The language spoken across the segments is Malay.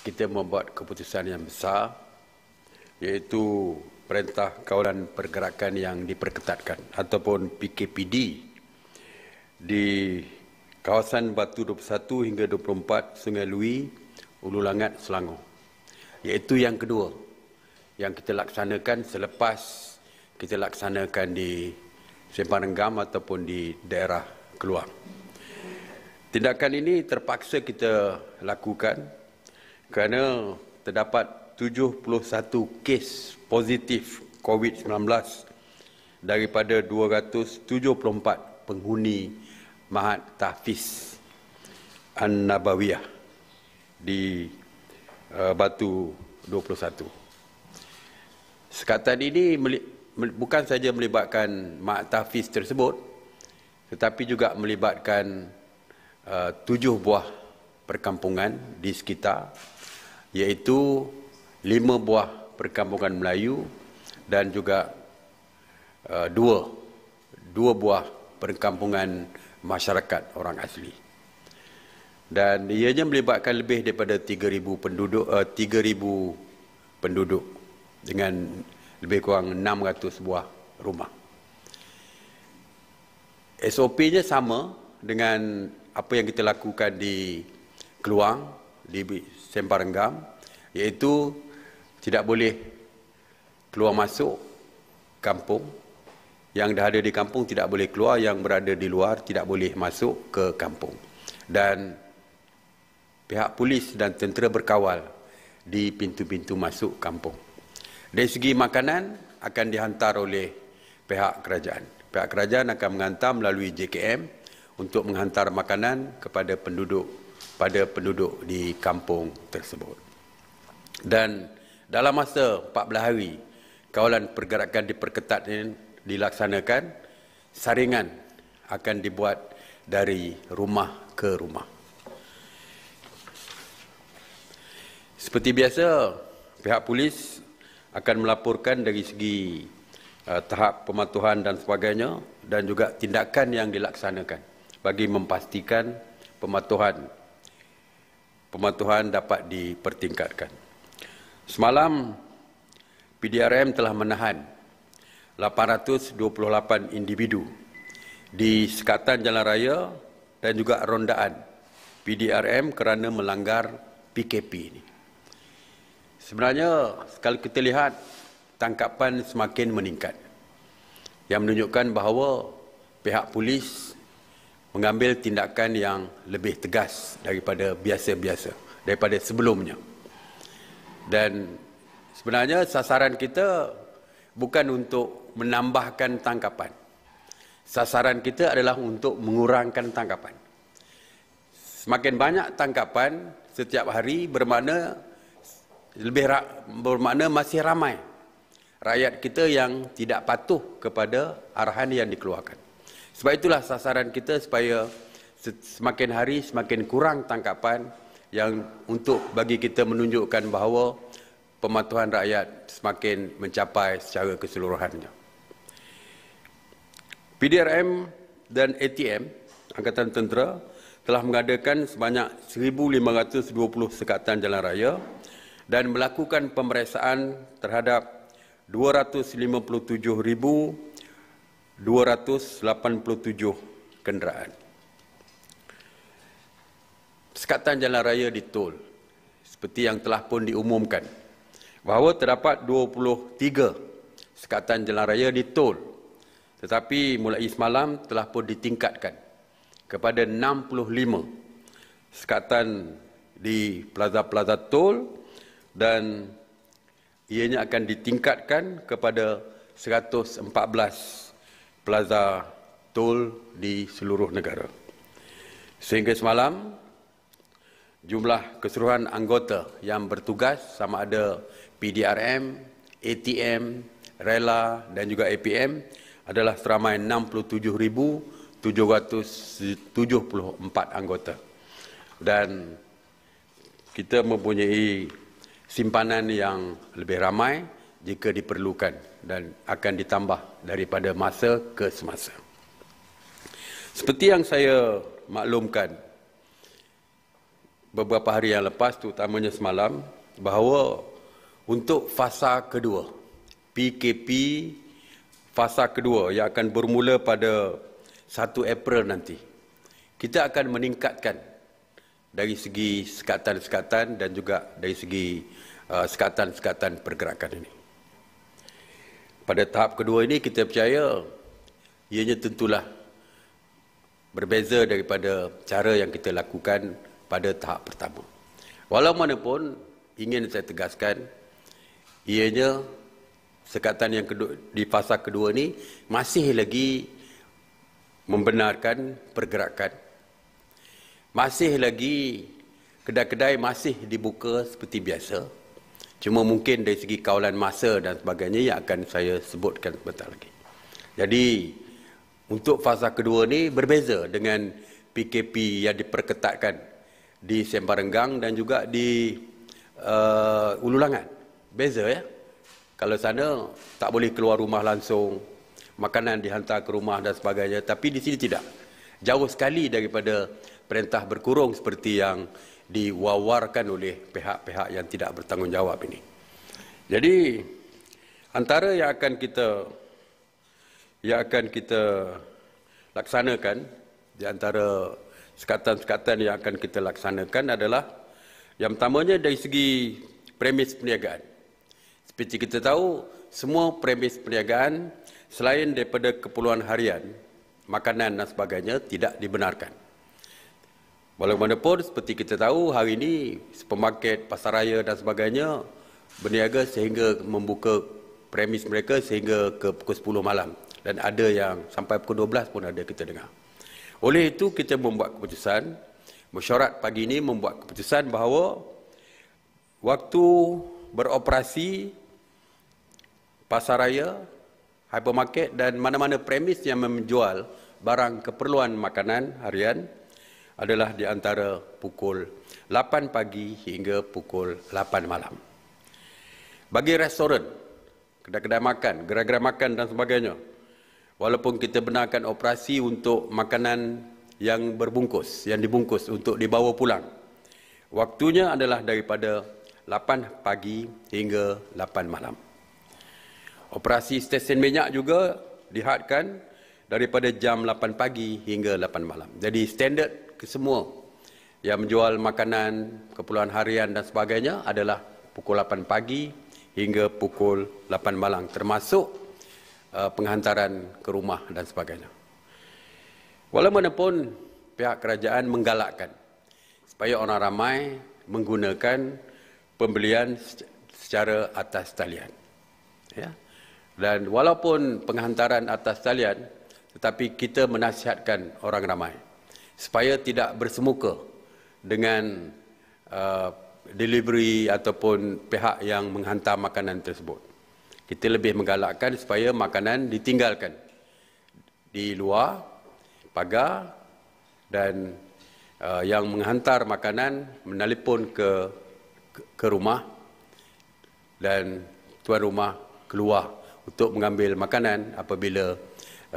kita membuat keputusan yang besar, iaitu Perintah Kawalan Pergerakan yang diperketatkan ataupun PKPD di kawasan Batu 21 hingga 24 Sungai Lui, Ulu Langat, Selangor. Iaitu yang kedua yang kita laksanakan selepas kita laksanakan di Sempang Renggam ataupun di daerah Keluang. Tindakan ini terpaksa kita lakukan kerana terdapat 71 kes positif COVID-19 daripada 274 penghuni Mahat Tahfiz An-Nabawiyah di Batu 21. Sekatan ini bukan saja melibatkan Mahat Tahfiz tersebut, tetapi juga melibatkan 7 buah perkampungan di sekitar, iaitu 5 buah perkampungan Melayu dan juga 2 buah perkampungan masyarakat orang asli. Dan ianya melibatkan lebih daripada 3,000 penduduk dengan lebih kurang 600 buah rumah. SOP-nya sama dengan apa yang kita lakukan di Keluang, di Sempang Renggam, iaitu tidak boleh keluar masuk kampung. Yang dah ada di kampung tidak boleh keluar, yang berada di luar tidak boleh masuk ke kampung. Dan pihak polis dan tentera berkawal di pintu-pintu masuk kampung. Dari segi makanan akan dihantar oleh pihak kerajaan. Pihak kerajaan akan menghantar melalui JKM untuk menghantar makanan kepada penduduk di kampung tersebut. Dan dalam masa 14 hari kawalan pergerakan diperketat ini dilaksanakan, saringan akan dibuat dari rumah ke rumah. Seperti biasa, pihak polis akan melaporkan dari segi tahap pematuhan dan sebagainya, dan juga tindakan yang dilaksanakan bagi memastikan pematuhan dapat dipertingkatkan. Semalam, PDRM telah menahan 828 individu di sekatan jalan raya dan juga rondaan PDRM kerana melanggar PKP ini. Sebenarnya, kalau kita lihat, tangkapan semakin meningkat, yang menunjukkan bahawa pihak polis mengambil tindakan yang lebih tegas daripada daripada sebelumnya. Dan sebenarnya sasaran kita bukan untuk menambahkan tangkapan. Sasaran kita adalah untuk mengurangkan tangkapan. Semakin banyak tangkapan setiap hari bermakna masih ramai rakyat kita yang tidak patuh kepada arahan yang dikeluarkan. Sebab itulah sasaran kita supaya semakin hari semakin kurang tangkapan yang untuk bagi kita menunjukkan bahawa pematuhan rakyat semakin mencapai secara keseluruhannya. PDRM dan ATM, Angkatan Tentera, telah mengadakan sebanyak 1,520 sekatan jalan raya dan melakukan pemeriksaan terhadap 257,287 kenderaan. Sekatan jalan raya di tol, seperti yang telah pun diumumkan, bahawa terdapat 23 sekatan jalan raya di tol, tetapi mulai semalam telah pun ditingkatkan kepada 65 sekatan di plaza-plaza tol, dan ianya akan ditingkatkan kepada 114 plaza tol di seluruh negara. Sehingga semalam, jumlah keseluruhan anggota yang bertugas sama ada PDRM, ATM, Rela dan juga APM adalah seramai 67,774 anggota. Dan kita mempunyai simpanan yang lebih ramai jika diperlukan dan akan ditambah daripada masa ke semasa. Seperti yang saya maklumkan, beberapa hari yang lepas, terutamanya semalam, bahawa untuk fasa kedua, PKP fasa kedua yang akan bermula pada 1 April nanti, kita akan meningkatkan dari segi sekatan-sekatan dan juga dari segi sekatan-sekatan pergerakan ini. Pada tahap kedua ini kita percaya ianya tentulah berbeza daripada cara yang kita lakukan pada tahap pertama. Walau manapun ingin saya tegaskan, ianya sekatan yang kedua, di fasa kedua ini masih lagi membenarkan pergerakan. Masih lagi kedai-kedai masih dibuka seperti biasa. Cuma mungkin dari segi kawalan masa dan sebagainya yang akan saya sebutkan sebentar lagi. Jadi untuk fasa kedua ni berbeza dengan PKP yang diperketatkan di Sembarenggang dan juga di Ulu Langat. Beza ya. Kalau sana tak boleh keluar rumah langsung, makanan dihantar ke rumah dan sebagainya. Tapi di sini tidak. Jauh sekali daripada perintah berkurung seperti yang diwawarkan oleh pihak-pihak yang tidak bertanggungjawab ini. Jadi antara yang akan kita laksanakan, di antara sekatan-sekatan yang akan kita laksanakan adalah yang pertamanya dari segi premis perniagaan. Seperti kita tahu, semua premis perniagaan selain daripada keperluan harian, makanan dan sebagainya tidak dibenarkan. Walaupun seperti kita tahu, hari ini supermarket, pasaraya dan sebagainya berniaga sehingga membuka premis mereka sehingga ke pukul 10 malam. Dan ada yang sampai pukul 12 pun ada kita dengar. Oleh itu kita membuat keputusan, mesyuarat pagi ini membuat keputusan bahawa waktu beroperasi pasaraya, hypermarket dan mana-mana premis yang menjual barang keperluan makanan harian adalah di antara pukul 8 pagi hingga pukul 8 malam. Bagi restoran, kedai-kedai makan, gerai-gerai makan dan sebagainya, walaupun kita benarkan operasi untuk makanan yang berbungkus, yang dibungkus untuk dibawa pulang, waktunya adalah daripada 8 pagi hingga 8 malam. Operasi stesen minyak juga dihadkan daripada jam 8 pagi hingga 8 malam. Jadi standard ke semua yang menjual makanan, keperluan harian dan sebagainya adalah pukul 8 pagi hingga pukul 8 malam, termasuk penghantaran ke rumah dan sebagainya. Walaupun pihak kerajaan menggalakkan supaya orang ramai menggunakan pembelian secara atas talian. Ya. Dan walaupun penghantaran atas talian, tetapi kita menasihatkan orang ramai supaya tidak bersemuka dengan delivery ataupun pihak yang menghantar makanan tersebut. Kita lebih menggalakkan supaya makanan ditinggalkan di luar pagar dan yang menghantar makanan menelpon ke rumah dan tuan rumah keluar untuk mengambil makanan apabila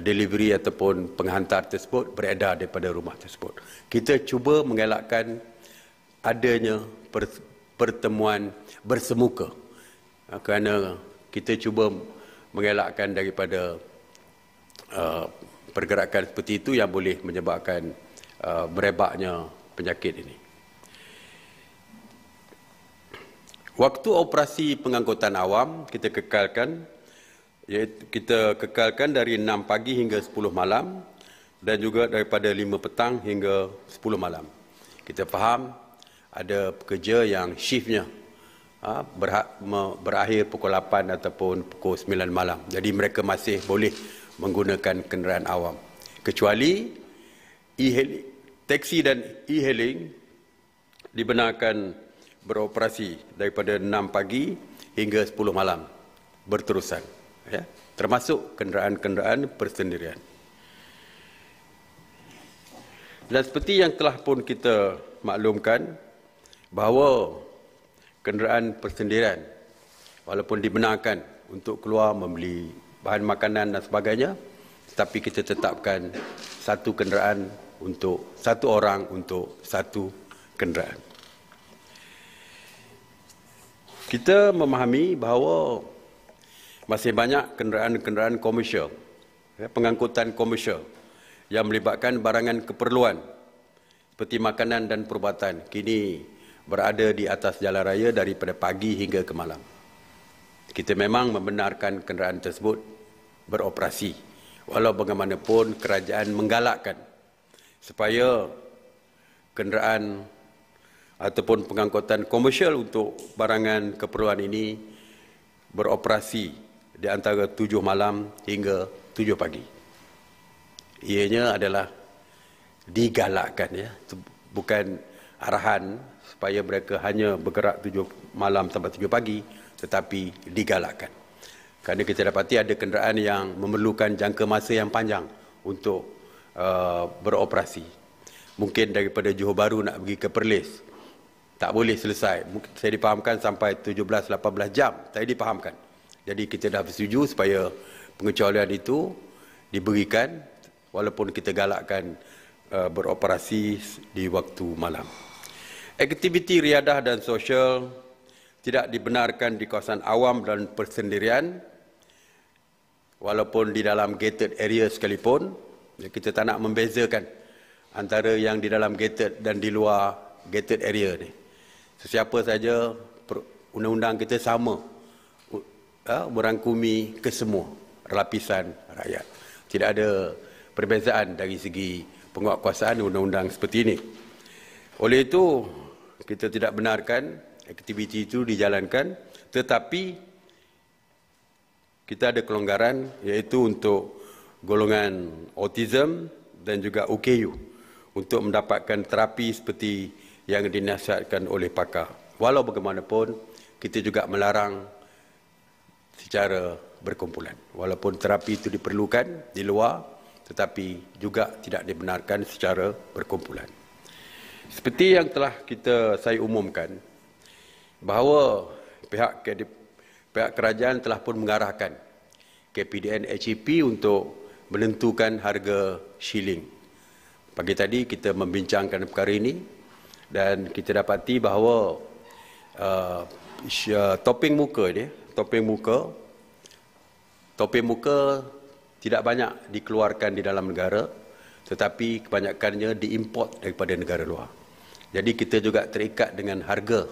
delivery ataupun penghantar tersebut beredar daripada rumah tersebut. Kita cuba mengelakkan adanya pertemuan bersemuka kerana kita cuba mengelakkan daripada pergerakan seperti itu yang boleh menyebabkan merebaknya penyakit ini. Waktu operasi pengangkutan awam kita kekalkan, iaitu kita kekalkan dari 6 pagi hingga 10 malam dan juga daripada 5 petang hingga 10 malam. Kita faham ada pekerja yang shiftnya berakhir pukul 8 ataupun pukul 9 malam. Jadi mereka masih boleh menggunakan kenderaan awam. Kecuali taksi dan e-hailing dibenarkan beroperasi daripada 6 pagi hingga 10 malam berterusan. Ya, termasuk kenderaan-kenderaan persendirian. Dan seperti yang telah pun kita maklumkan bahawa kenderaan persendirian walaupun dibenarkan untuk keluar membeli bahan makanan dan sebagainya, tetapi kita tetapkan satu kenderaan untuk satu orang untuk satu kenderaan. Kita memahami bahawa masih banyak kenderaan-kenderaan komersial, pengangkutan komersial yang melibatkan barangan keperluan seperti makanan dan perubatan kini berada di atas jalan raya daripada pagi hingga ke malam. Kita memang membenarkan kenderaan tersebut beroperasi, walau bagaimanapun kerajaan menggalakkan supaya kenderaan ataupun pengangkutan komersial untuk barangan keperluan ini beroperasi di antara 7 malam hingga 7 pagi. Ianya adalah digalakkan, ya, bukan arahan supaya mereka hanya bergerak 7 malam sampai 7 pagi, tetapi digalakkan. Kerana kita dapati ada kenderaan yang memerlukan jangka masa yang panjang untuk beroperasi. Mungkin daripada Johor Bahru nak pergi ke Perlis, tak boleh selesai. Saya dipahamkan sampai 17-18 jam. Saya dipahamkan. Jadi kita dah bersetuju supaya pengecualian itu diberikan walaupun kita galakkan beroperasi di waktu malam. Aktiviti riadah dan sosial tidak dibenarkan di kawasan awam dan persendirian walaupun di dalam gated area sekalipun. Kita tak nak membezakan antara yang di dalam gated dan di luar gated area ni. Sesiapa saja undang-undang kita sama merangkumi kesemua lapisan rakyat. Tidak ada perbezaan dari segi penguatkuasaan undang-undang seperti ini. Oleh itu, kita tidak benarkan aktiviti itu dijalankan, tetapi kita ada kelonggaran iaitu untuk golongan autism dan juga OKU untuk mendapatkan terapi seperti yang dinasihatkan oleh pakar. Walau bagaimanapun, kita juga melarang secara berkumpulan. Walaupun terapi itu diperlukan di luar, tetapi juga tidak dibenarkan secara berkumpulan. Seperti yang telah saya umumkan, bahawa pihak kerajaan telah pun mengarahkan KPDN HEP untuk menentukan harga shilling. Pagi tadi kita membincangkan perkara ini dan kita dapati bahawa topping muka tidak banyak dikeluarkan di dalam negara, tetapi kebanyakannya diimport daripada negara luar. Jadi kita juga terikat dengan harga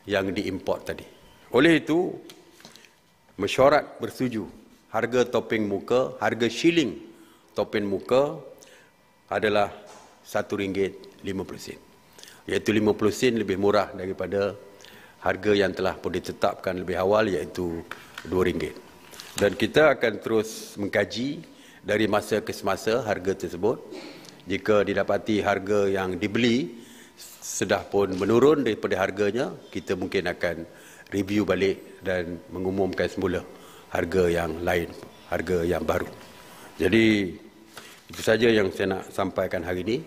yang diimport tadi. Oleh itu, mesyuarat bersetuju harga topping muka, harga shilling topping muka adalah RM1.50. Iaitu 50 sen lebih murah daripada harga yang telah pun ditetapkan lebih awal iaitu RM2. Dan kita akan terus mengkaji dari masa ke semasa harga tersebut. Jika didapati harga yang dibeli sudah pun menurun daripada harganya, kita mungkin akan review balik dan mengumumkan semula harga yang lain, harga yang baru. Jadi itu saja yang saya nak sampaikan hari ini.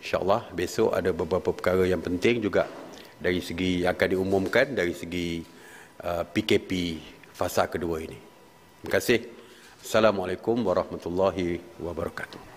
InsyaAllah besok ada beberapa perkara yang penting juga dari segi akan diumumkan dari segi PKP fasa kedua ini. Terima kasih. Assalamualaikum warahmatullahi wabarakatuh.